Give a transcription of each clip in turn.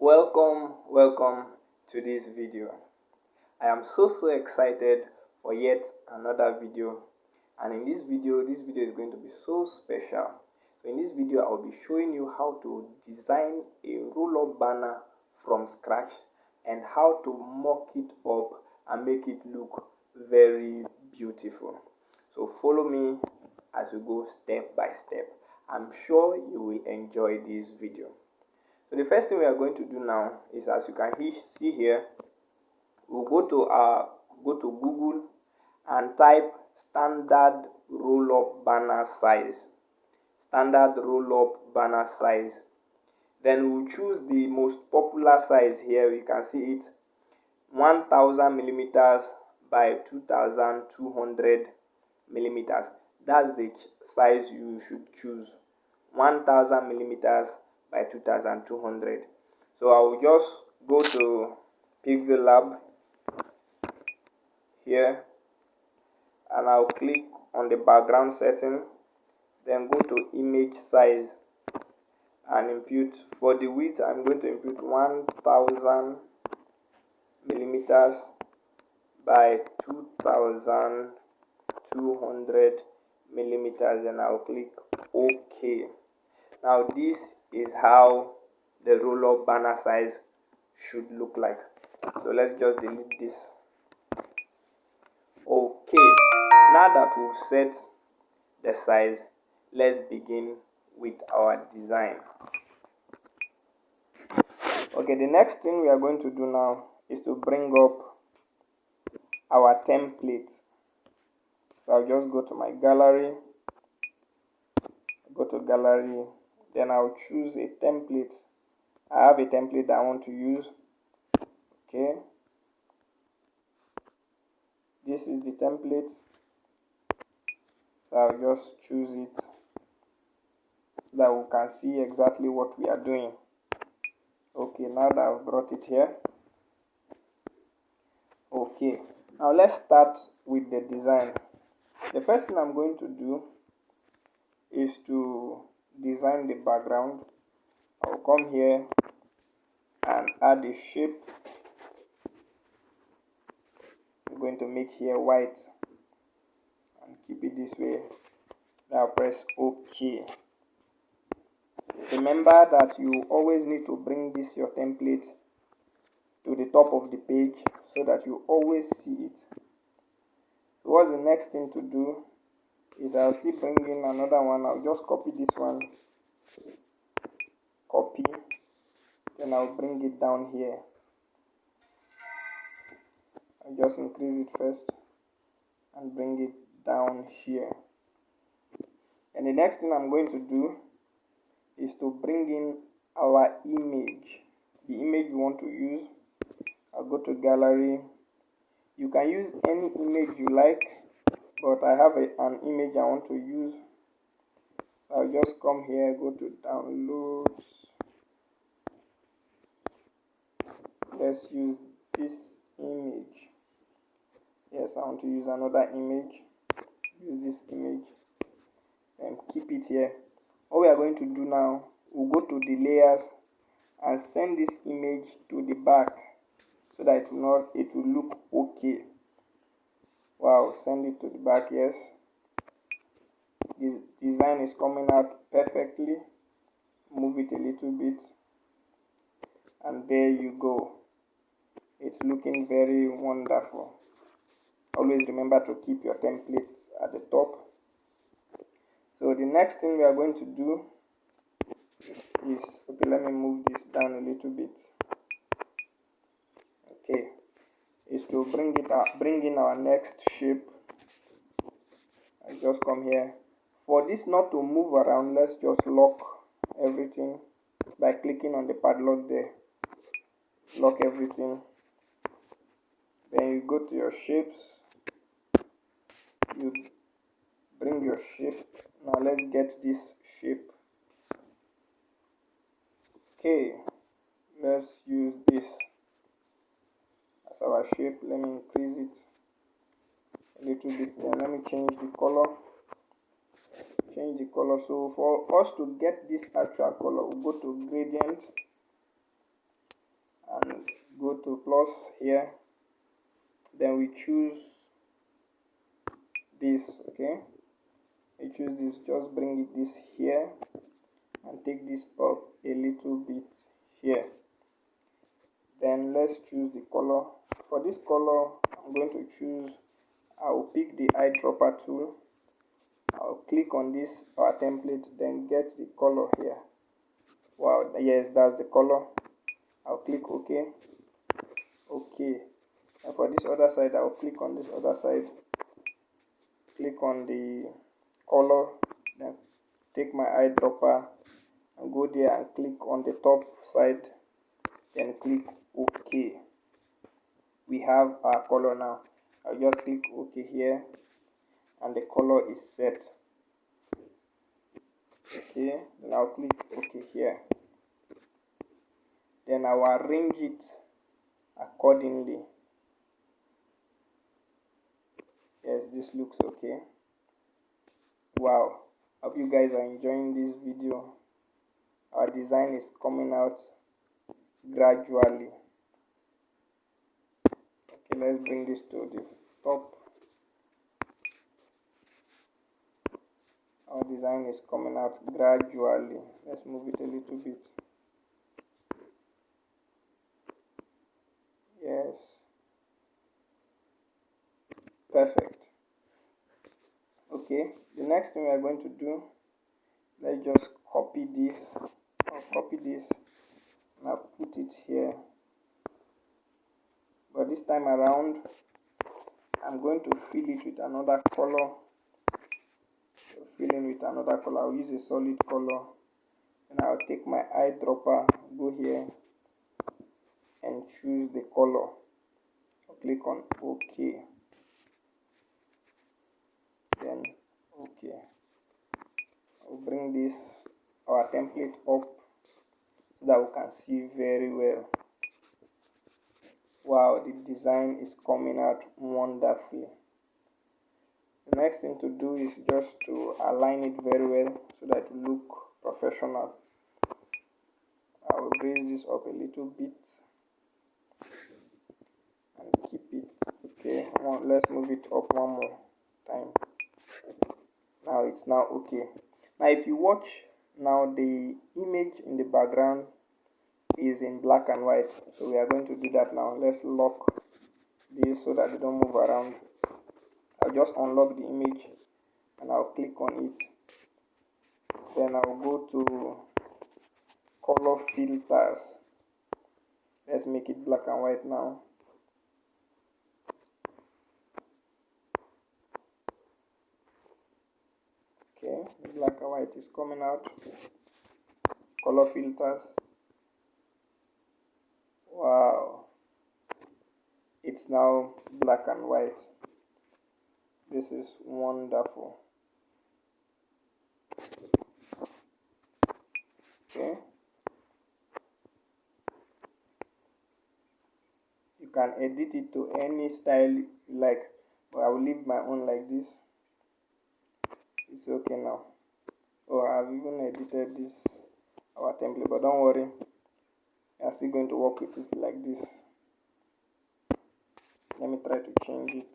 Welcome to this video. I am so excited for yet another video, and in this video is going to be so special. So in this video I will be showing you how to design a roll-up banner from scratch and how to mock it up and make it look very beautiful. So follow me as we go step by step. I'm sure you will enjoy this video. So the first thing we are going to do now is, as you can see here, we'll go to Google and type standard roll-up banner size. Standard roll-up banner size. Then we'll choose the most popular size here. You can see it, 1000 millimeters by 2200 millimeters. That's the size you should choose, 1000 millimeters by 2200. So I will just go to Pixel Lab here and I'll click on the background setting, then go to image size and input. For the width, I'm going to input 1000 millimeters by 2200 millimeters, and I'll click OK. Now this is how the roll-up banner size should look like. So let's just delete this. Okay, now that we've set the size, let's begin with our design. Okay, the next thing we are going to do now is to bring up our template. So I'll just go to my gallery, then I'll choose a template. I have a template that I want to use. Okay, this is the template. So I'll just choose it so that we can see exactly what we are doing. Okay, now that I've brought it here. Okay, now let's start with the design. The first thing I'm going to do is to design the background. I'll come here and add a shape. I'm going to make here white and keep it this way. Now press OK. Remember that you always need to bring this your template to the top of the page so that you always see it. So what's the next thing to do is I'll still bring in another one. I'll just copy this one, copy, then I'll bring it down here. I'll just increase it first and bring it down here. And the next thing I'm going to do is to bring in our image, the image you want to use. I'll go to gallery. You can use any image you like, but I have an image I want to use. I'll just come here, go to downloads. Let's use this image. Yes, I want to use another image. Use this image and keep it here. What we are going to do now, we'll go to the layers and send this image to the back so that it will look okay. Wow, send it to the back. Yes, the design is coming out perfectly. Move it a little bit and there you go. It's looking very wonderful. Always remember to keep your templates at the top. So the next thing we are going to do is, okay, let me move this down a little bit. Okay, is to bring in our next shape. I just come here. For this not to move around, let's just lock everything by clicking on the padlock there. Lock everything. Then you go to your shapes. You bring your shape. Now let's get this shape. Okay, let's use this as our shape. Let me increase it a little bit. Then let me change the color. So for us to get this actual color, we'll go to gradient. and go to plus here, then we choose this. Okay, we choose this, just bring it this here and take this up a little bit here. Then let's choose the color. For this color, I'm going to choose, I'll pick the eyedropper tool, I'll click on this our template, then get the color here. Wow, yes, that's the color. I'll click OK. Okay, and for this other side, I'll click on this other side, click on the color, then take my eyedropper and go there and click on the top side, then click OK. We have our color now. I'll just click OK here and the color is set. Okay, then I'll click OK here. Then I'll arrange it accordingly. Yes, this looks okay. Wow, hope you guys are enjoying this video. Our design is coming out gradually. Okay, let's bring this to the top. Our design is coming out gradually. Let's move it a little bit. Yes, perfect. Okay, the next thing we are going to do, let's just copy this. I'll copy this and I'll put it here. But this time around, I'm going to fill it with another color. Fill in with another color. I'll use a solid color. And I'll take my eyedropper, go here and choose the color. I'll click on OK. Then OK. I'll bring this our template up so that we can see very well. Wow, the design is coming out wonderfully. The next thing to do is just to align it very well so that it will look professional. I will raise this up a little bit and keep it. Okay, let's move it up one more time. Now it's now okay. Now if you watch, now the image in the background is in black and white, so we are going to do that now. Let's lock this so that they don't move around. I'll just unlock the image and I'll click on it. Then I'll go to color filters. Let's make it black and white now. Okay, the black and white is coming out. Color filters. Wow, it's now black and white. This is wonderful. Okay, you can edit it to any style you like, but I will leave my own like this. It's okay now. Oh, I've even edited this our template, but don't worry, I'm still going to work with it like this. Let me try to change it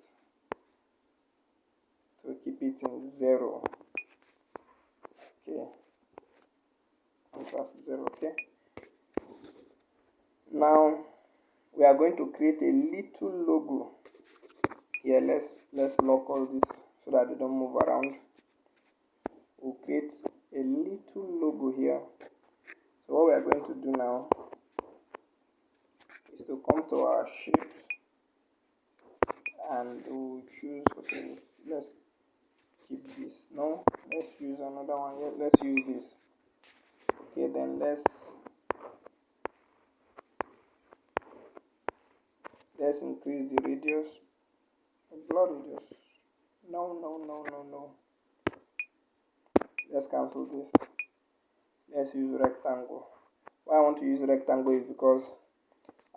to keep it in 0. Okay, contrast 0. Okay, now we are going to create a little logo here. Let's lock all this so that they don't move around. We'll create a little logo here. So what we are going to do now is to come to our shape and we'll choose, okay, let's keep this. No, let's use another one. Yeah, let's use this. Okay, then let's increase the radius. Blur radius. No. Let's cancel this. Let's use rectangle. Why I want to use rectangle is because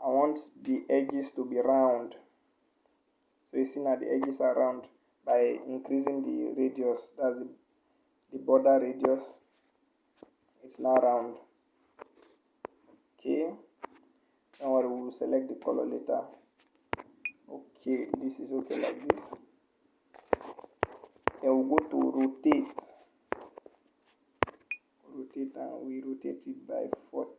I want the edges to be round. So you see now the edges are round. By increasing the radius, that's the border radius, it's now round. Okay, now select the color later. Okay, this is okay like this. Then we'll go to rotate, and we rotate it by 45.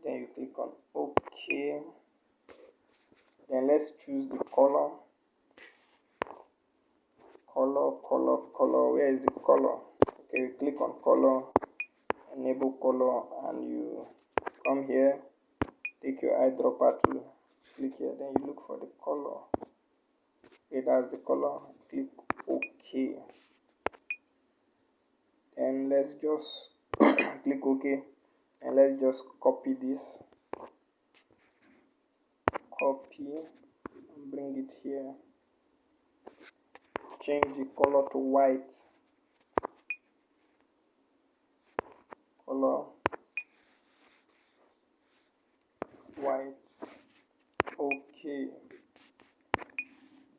Then you click on OK. Then let's choose the color. Color. Where is the color? Okay, you click on color, enable color, and you come here, take your eyedropper tool, click here, then you look for the color. Okay, that's the color. Click OK. And let's just click OK, and let's just copy this. Copy and bring it here. Change the color to white. Color white. Okay.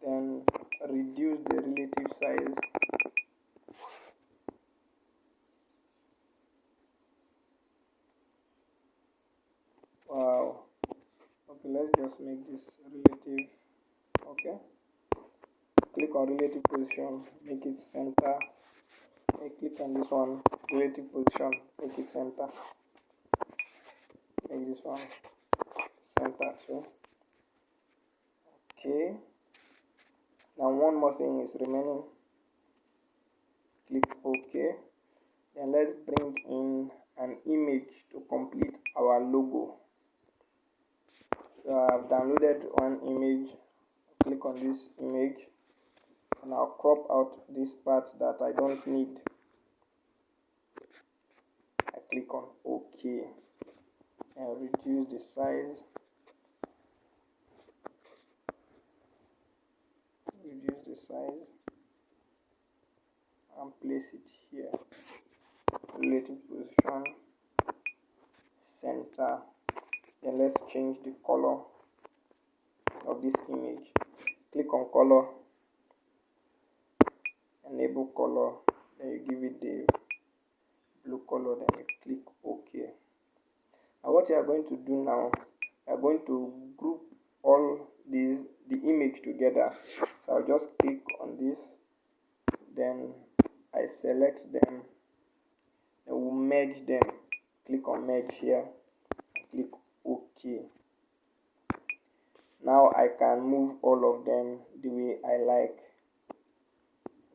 Then reduce the relative size. Wow. Okay, let's just make this relative. Okay. Click on relative position, make it center. I click on this one, relative position, make it center. Make this one center too. Okay. Now one more thing is remaining. Click OK. Then let's bring in an image to complete our logo. So I've downloaded one image. Click on this image, and I'll crop out this part that I don't need. I click on OK and reduce the size. Reduce the size and place it here. Relative position, center. Then let's change the color of this image. Click on color, enable color, then you give it the blue color, then you click OK. Now what you are going to do now, you are going to group all the image together. So I'll just click on this, then I select them, and we'll merge them. Click on merge here, click OK. Now I can move all of them the way I like.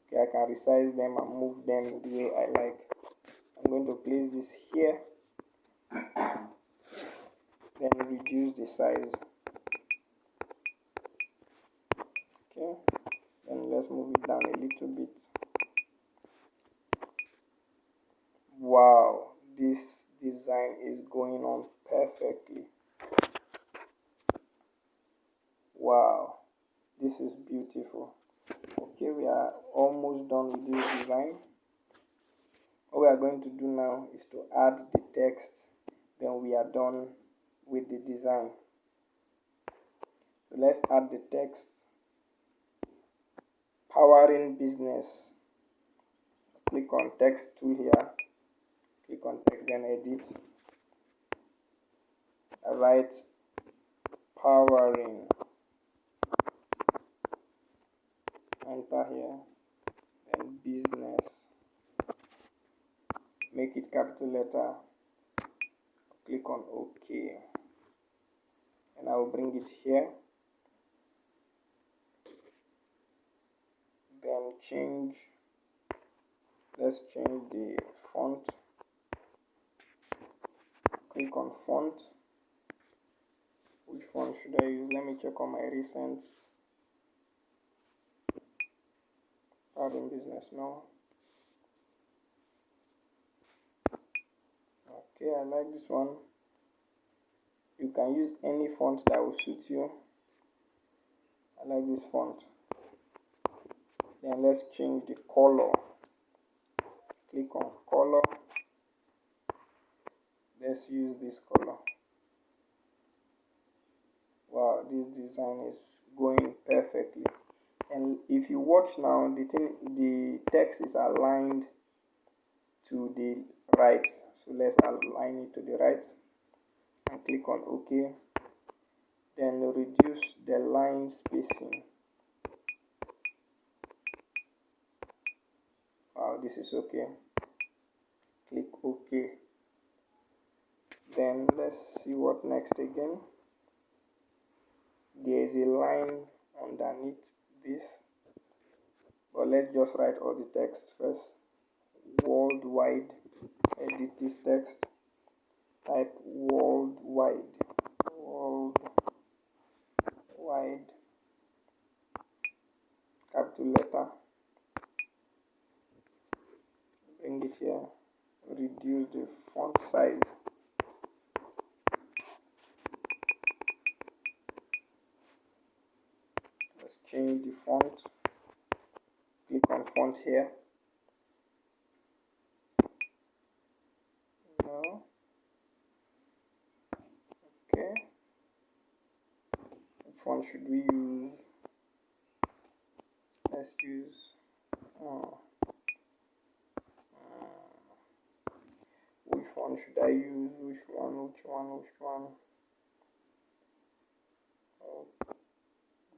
Okay, I can resize them and move them the way I like. I'm going to place this here, then reduce the size. Okay, then let's move it down a little bit. Wow, this design is going on perfectly. Wow, this is beautiful. Okay, we are almost done with this design. What we are going to do now is to add the text, then we are done with the design. So let's add the text. Powering business. Click on text tool here. Click on text, then edit. Write powering. Enter here. Then business. Make it capital letter. Click on OK. And I will bring it here. Then change. Let's change the font. Click on font. Which font should I use? Let me check on my recents. Powering business now. Okay, I like this one. You can use any font that will suit you. I like this font. Then let's change the color. Click on color. Let's use this color. Wow, this design is going perfectly. And if you watch now, the text is aligned to the right. So let's align it to the right and click on OK. Then reduce the line spacing. Wow, this is okay. Click OK. Then let's see what next again. There is a line underneath this, but let's just write all the text first. Worldwide. Edit this text. Type worldwide. Worldwide. Capital letter. Bring it here. Reduce the font size. Let's change the font. Click on font here. No. Okay. Which font should we use? Let's use which one should I use? Which one? Oh,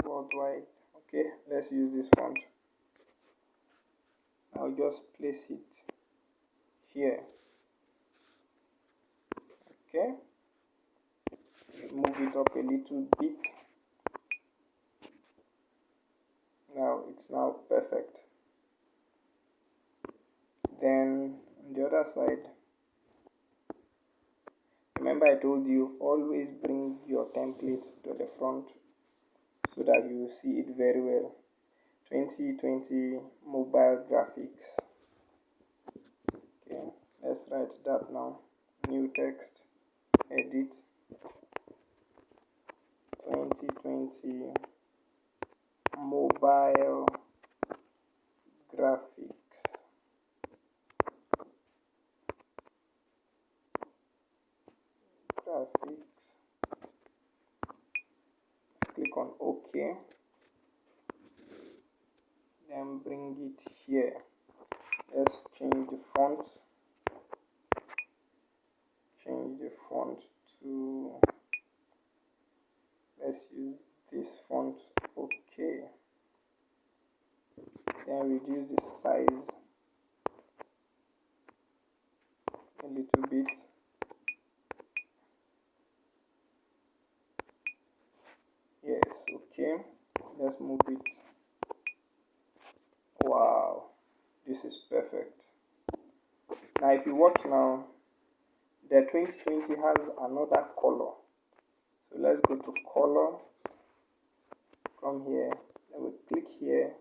worldwide. Okay, let's use this font. I'll just place it here. Okay, move it up a little bit. Now it's now perfect. Then on the other side, remember I told you always bring your template to the front so that you see it very well. 2020 mobile graphics. Okay, let's write that now. New text, edit. 2020 mobile graphics. Click on OK. Then bring it here. Let's change the font. Change the font to, let's use this font. Okay. Then reduce the size a little bit. Yes, okay. Let's move it. Wow, this is perfect. Now if you watch now, the 2020 has another color. So let's go to color. Come here, then we click here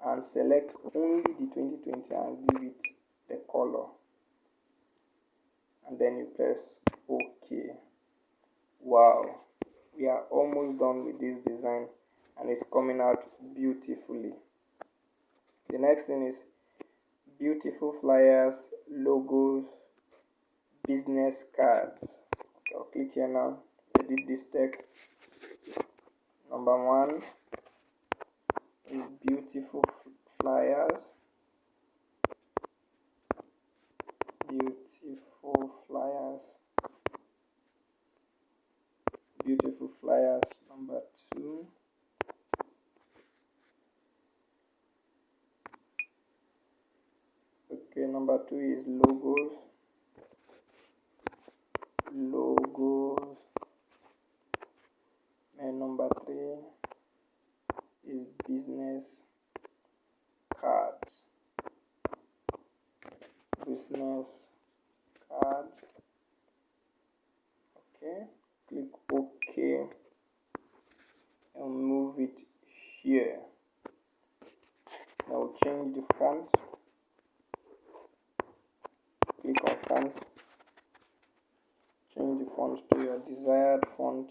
and select only the 2020 and give it the color. And then you press OK. Wow, we are almost done with this design and it's coming out beautifully. The next thing is beautiful flyers, logos, business cards. Okay, I'll click here now, edit this text. Number 1 is beautiful flyers. Beautiful flyers. Beautiful flyers. Number 2. Okay, number 2 is logos. Logos. And number 3 is business cards. Business cards. Okay, click OK and move it here. Now change the font. Click on font. Change the font to your desired font.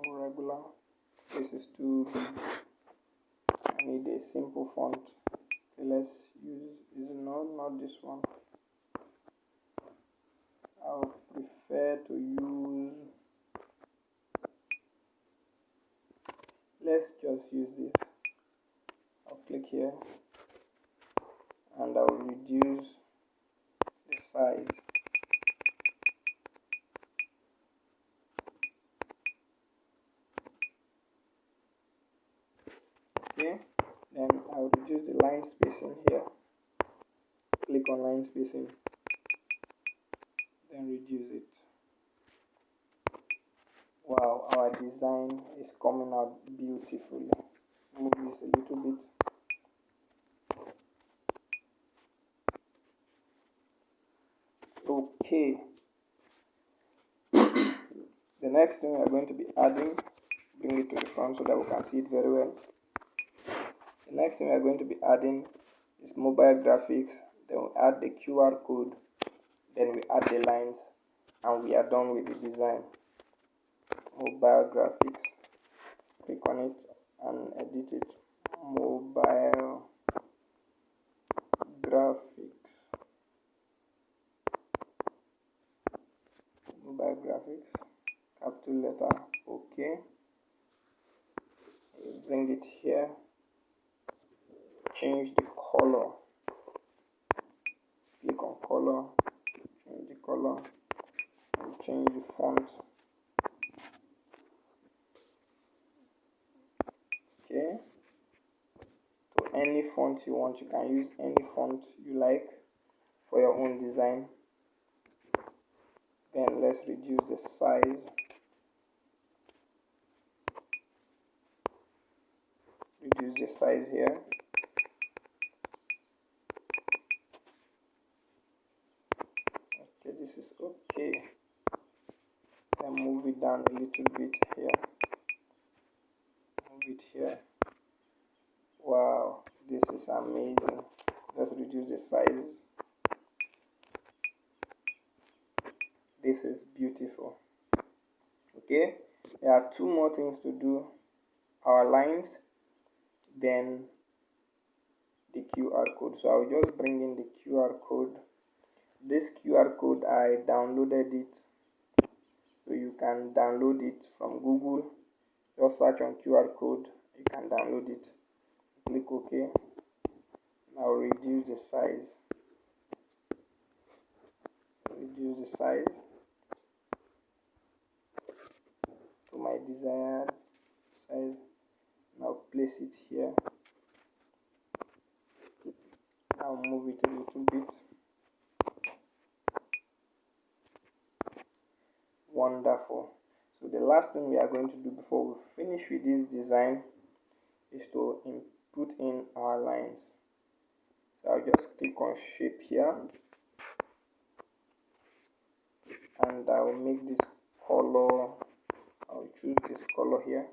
Regular. This is too big. I need a simple font. Okay, let's use not this one. I would prefer to use, let's just use this. I'll click here and I'll reduce the size. Okay, then I'll reduce the line spacing here. Click on line spacing, then reduce it. Wow, our design is coming out beautifully. Move this a little bit. Okay. The next thing we are going to be adding, bring it to the front so that we can see it very well. The next thing we are going to be adding is mobile graphics. Then we add the QR code. Then we add the lines, and we are done with the design. Mobile graphics. Click on it and edit it. Mobile graphics. Mobile graphics. Capital letter. Okay. Bring it here. Change the color. Click on color. Change the color. And change the font. Okay. To any font you want, you can use any font you like for your own design. Then let's reduce the size. Reduce the size here. Okay, this is okay. Then move it down a little bit here. Move it here. Wow, this is amazing. Let's reduce the size. This is beautiful. Okay, there are two more things to do. Our lines, then the QR code. So I'll just bring in the QR code. This QR code, I downloaded it, so you can download it from Google. Just search on QR code, you can download it. Click OK. Now reduce the size. Reduce the size to my desired size. Now place it here. Now move it a little bit. Wonderful. So the last thing we are going to do before we finish with this design is to put in our lines. So I'll just click on shape here, and I'll make this color. I'll choose this color here.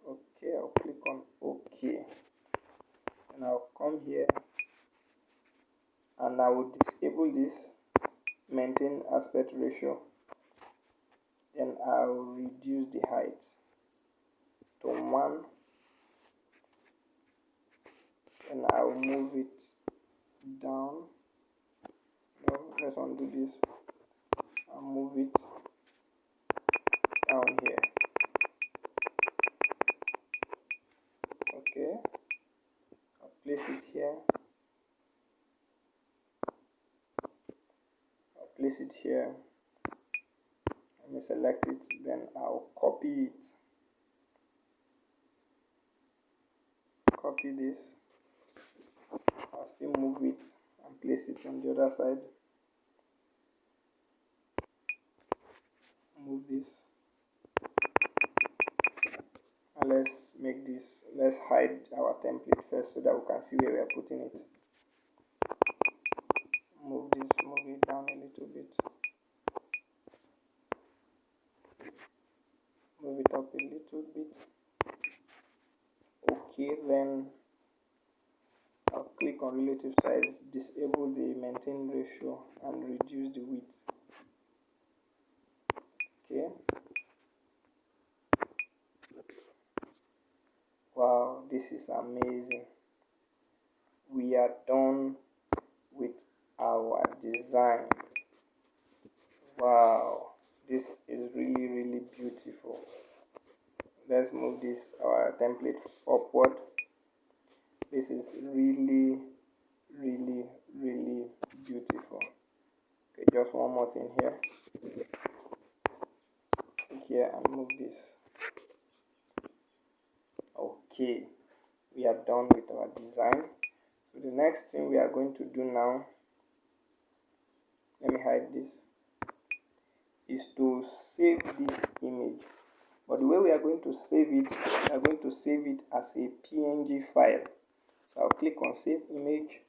Okay, I'll click on OK, and I'll come here and I will disable this, maintain aspect ratio. Then I'll reduce the height to 1, and I'll move it down. No, let's undo this. I'll move it down here. Okay, I'll place it here. I'll place it here. Let me select it, then I'll copy it. Copy this. I'll still move it and place it on the other side. Move this. And let's hide our template first so that we can see where we are putting it. Move it down a little bit. Move it up a little bit. Okay, then I'll click on relative size, disable the maintain ratio, and reduce the width. Okay. Wow, this is amazing. We are done with our design. Wow, this is really beautiful. Let's move this our template upward. This is really beautiful. Okay, just one more thing here. Click here and move this. Okay, we are done with our design. So the next thing we are going to do now, let me hide this, is to save this image. But the way we are going to save it, we are going to save it as a PNG file. So I'll click on save image.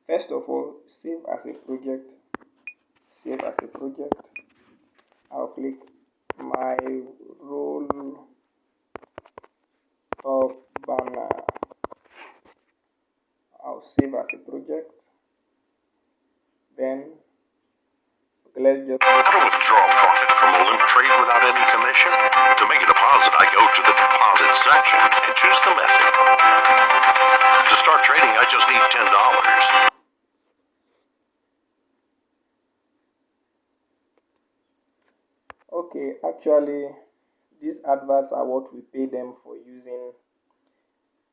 First of all, save as a project. Save as a project. I'll click my roll top banner. I'll save as a project. Then let's just how to withdraw profit from a Limp trade without any commission. To make a deposit, I go to the deposit section and choose the method. To start trading, I just need $10. Okay, actually these adverts are what we pay them for using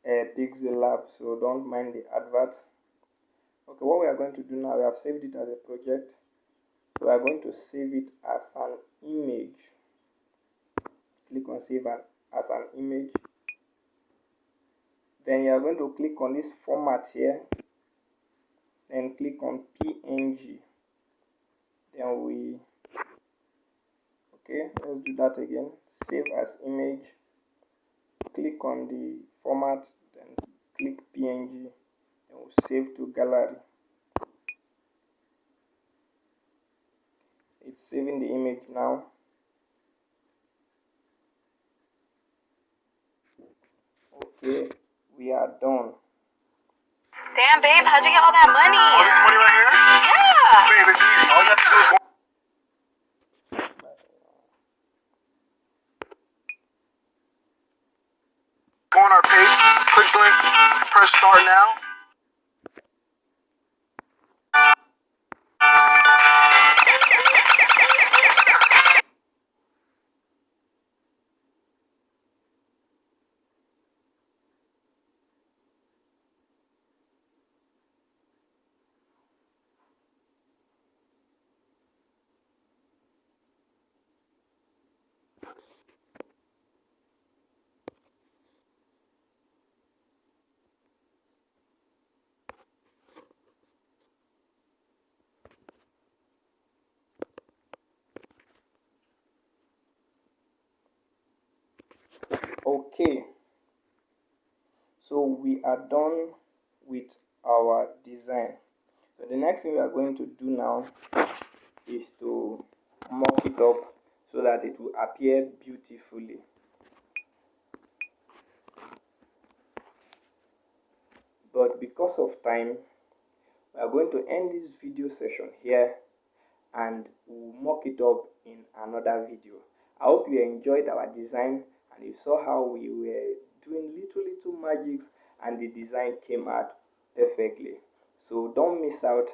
Pixel Lab, so don't mind the adverts. Okay, what we are going to do now, we have saved it as a project, so we are going to save it as an image. Click on save as an image. Then you are going to click on this format here, then click on PNG. Then we, okay, let's do that again. Save as image, click on the format, then click PNG, and we'll save to gallery. It's saving the image now. Okay, we are done. Damn, babe, how'd you get all that money? All this money right here? Yeah. Babe, it's easy. All you have to do is go on our page, click the link, press start now. Okay, so we are done with our design. So the next thing we are going to do now is to mock it up so that it will appear beautifully. But because of time, we are going to end this video session here and we'll mock it up in another video. I hope you enjoyed our design and you saw how we were doing little magics and the design came out perfectly. So don't miss out.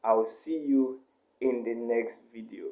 I'll see you in the next video.